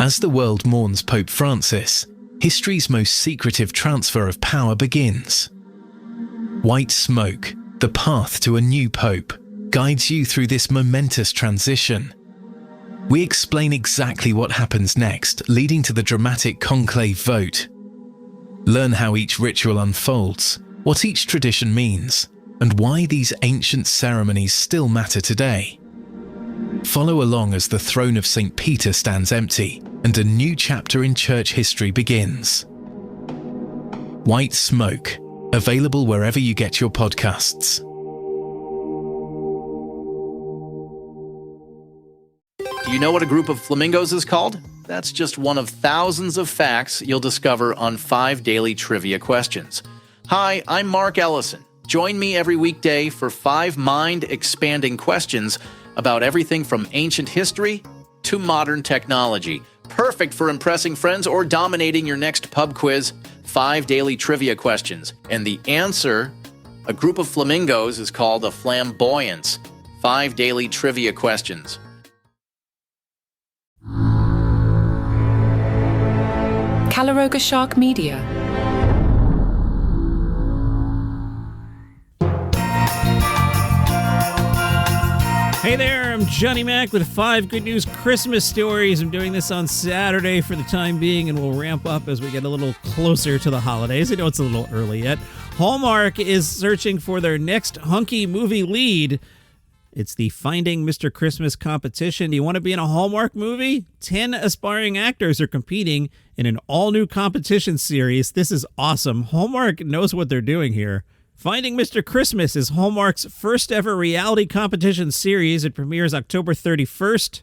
As the world mourns Pope Francis, history's most secretive transfer of power begins. White smoke, the path to a new pope, guides you through this momentous transition. We explain exactly what happens next, leading to the dramatic conclave vote. Learn how each ritual unfolds, what each tradition means, and why these ancient ceremonies still matter today. Follow along as the throne of St. Peter stands empty and a new chapter in church history begins. White Smoke, available wherever you get your podcasts. Do you know what a group of flamingos is called? That's just one of thousands of facts you'll discover on 5 daily trivia questions. Hi, I'm Mark Ellison. Join me every weekday for 5 mind-expanding questions about everything from ancient history to modern technology. Perfect for impressing friends or dominating your next pub quiz. 5 daily trivia questions. And the answer, a group of flamingos, is called a flamboyance. 5 daily trivia questions. Calaroga Shark Media. Hey there, I'm Johnny Mac with 5 good news Christmas stories. I'm doing this on Saturday for the time being, and we'll ramp up as we get a little closer to the holidays. I know it's a little early yet. Hallmark is searching for their next hunky movie lead. It's the Finding Mr. Christmas competition. Do you want to be in a Hallmark movie? 10 aspiring actors are competing in an all-new competition series. This is awesome. Hallmark knows what they're doing here. Finding Mr. Christmas is Hallmark's first ever reality competition series. It premieres October 31st.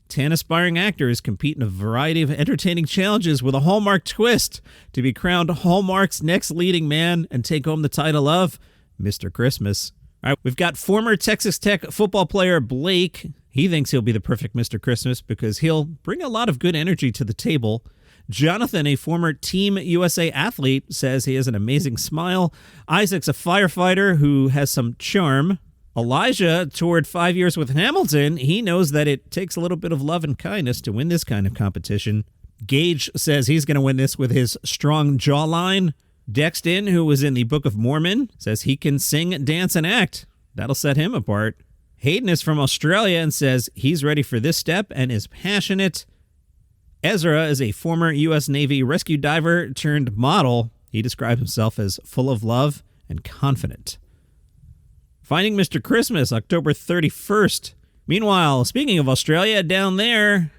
10 aspiring actors compete in a variety of entertaining challenges with a Hallmark twist to be crowned Hallmark's next leading man and take home the title of Mr. Christmas. All right, we've got former Texas Tech football player Blake. He thinks he'll be the perfect Mr. Christmas because he'll bring a lot of good energy to the table. Jonathan, a former Team USA athlete, says he has an amazing smile. Isaac's a firefighter who has some charm. Elijah toured 5 years with Hamilton. He knows that it takes a little bit of love and kindness to win this kind of competition. Gage says he's going to win this with his strong jawline. Dexton, who was in the Book of Mormon, says he can sing, dance, and act. That'll set him apart. Hayden is from Australia and says he's ready for this step and is passionate. Ezra is a former U.S. Navy rescue diver turned model. He describes himself as full of love and confident. Finding Mr. Christmas, October 31st. Meanwhile, speaking of Australia, down there,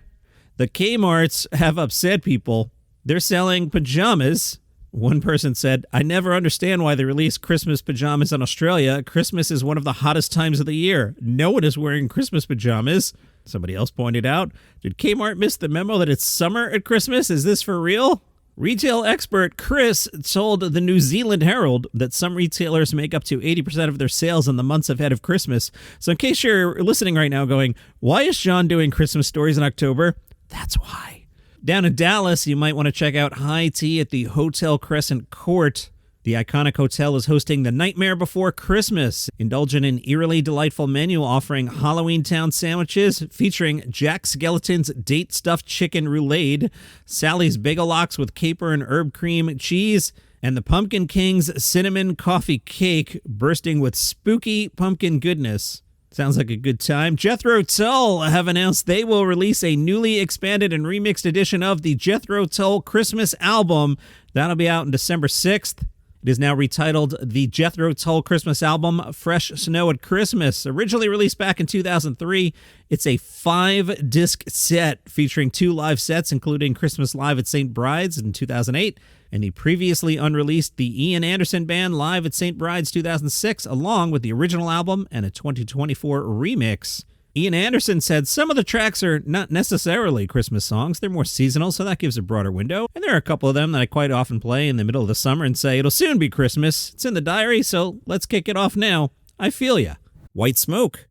the Kmarts have upset people. They're selling pajamas. One person said, I never understand why they release Christmas pajamas in Australia. Christmas is one of the hottest times of the year. No one is wearing Christmas pajamas. Somebody else pointed out, did Kmart miss the memo that it's summer at Christmas? Is this for real? Retail expert Chris told the New Zealand Herald that some retailers make up to 80% of their sales in the months ahead of Christmas. So in case you're listening right now going, why is Sean doing Christmas stories in October? That's why. Down in Dallas, you might want to check out high tea at the Hotel Crescent Court. The iconic hotel is hosting the Nightmare Before Christmas. Indulge in an eerily delightful menu offering Halloween Town sandwiches featuring Jack Skeleton's date stuffed chicken roulade, Sally's Bagel-Lox with caper and herb cream cheese, and the Pumpkin King's cinnamon coffee cake bursting with spooky pumpkin goodness. Sounds like a good time. Jethro Tull have announced they will release a newly expanded and remixed edition of the Jethro Tull Christmas album. That'll be out on December 6th. It is now retitled the Jethro Tull Christmas Album, Fresh Snow at Christmas. Originally released back in 2003, it's a 5-disc set featuring 2 live sets, including Christmas Live at St. Bride's in 2008, and the previously unreleased The Ian Anderson Band Live at St. Bride's 2006, along with the original album and a 2024 remix. Ian Anderson said some of the tracks are not necessarily Christmas songs. They're more seasonal, so that gives a broader window. And there are a couple of them that I quite often play in the middle of the summer and say, it'll soon be Christmas. It's in the diary, so let's kick it off now. I feel ya. White Smoke.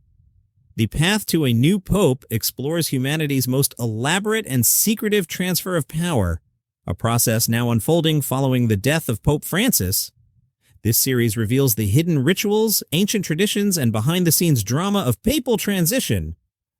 The path to a new pope explores humanity's most elaborate and secretive transfer of power, a process now unfolding following the death of Pope Francis. This series reveals the hidden rituals, ancient traditions, and behind-the-scenes drama of papal transition.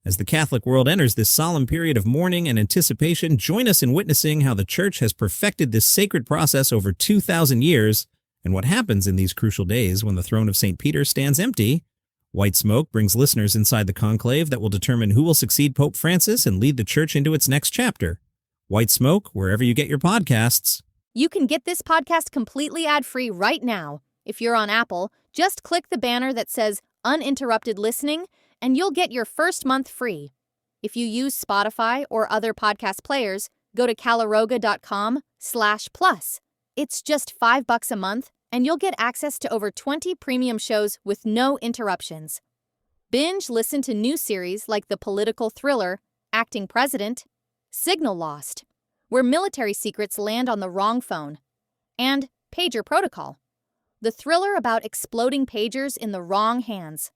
As the Catholic world enters this solemn period of mourning and anticipation, join us in witnessing how the Church has perfected this sacred process over 2,000 years and what happens in these crucial days when the throne of St. Peter stands empty. White Smoke brings listeners inside the conclave that will determine who will succeed Pope Francis and lead the Church into its next chapter. White Smoke, wherever you get your podcasts. You can get this podcast completely ad-free right now. If you're on Apple, just click the banner that says Uninterrupted Listening, and you'll get your first month free. If you use Spotify or other podcast players, go to calaroga.com/plus. It's just $5 a month, and you'll get access to over 20 premium shows with no interruptions. Binge listen to new series like the political thriller Acting President, Signal Lost, where military secrets land on the wrong phone, and Pager Protocol, the thriller about exploding pagers in the wrong hands.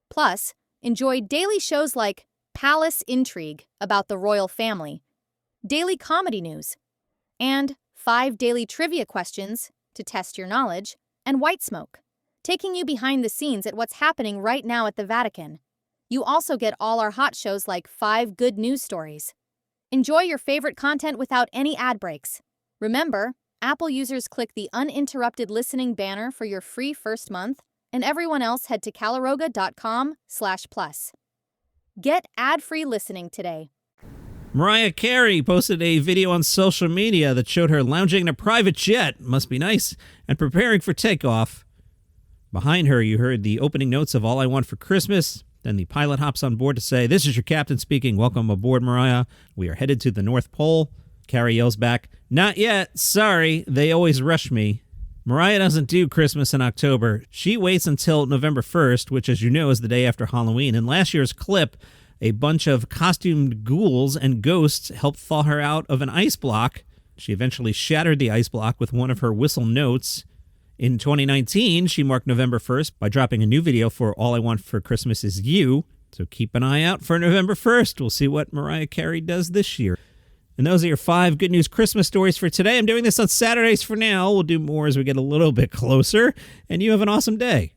Plus, enjoy daily shows like Palace Intrigue about the royal family, daily comedy news, and 5 daily trivia questions to test your knowledge, and White Smoke, taking you behind the scenes at what's happening right now at the Vatican. You also get all our hot shows like 5 good news stories. Enjoy your favorite content without any ad breaks. Remember, Apple users click the uninterrupted listening banner for your free first month, and everyone else head to calaroga.com/plus. Get ad-free listening today. Mariah Carey posted a video on social media that showed her lounging in a private jet, must be nice, and preparing for takeoff. Behind her, you heard the opening notes of All I Want for Christmas. Then the pilot hops on board to say, "This is your captain speaking. Welcome aboard, Mariah. We are headed to the North Pole." Carey yells back, "Not yet. Sorry. They always rush me." Mariah doesn't do Christmas in October. She waits until November 1st, which, as you know, is the day after Halloween. In last year's clip, a bunch of costumed ghouls and ghosts helped thaw her out of an ice block. She eventually shattered the ice block with one of her whistle notes. In 2019, she marked November 1st by dropping a new video for All I Want for Christmas Is You. So keep an eye out for November 1st. We'll see what Mariah Carey does this year. And those are your 5 good news Christmas stories for today. I'm doing this on Saturdays for now. We'll do more as we get a little bit closer. And you have an awesome day.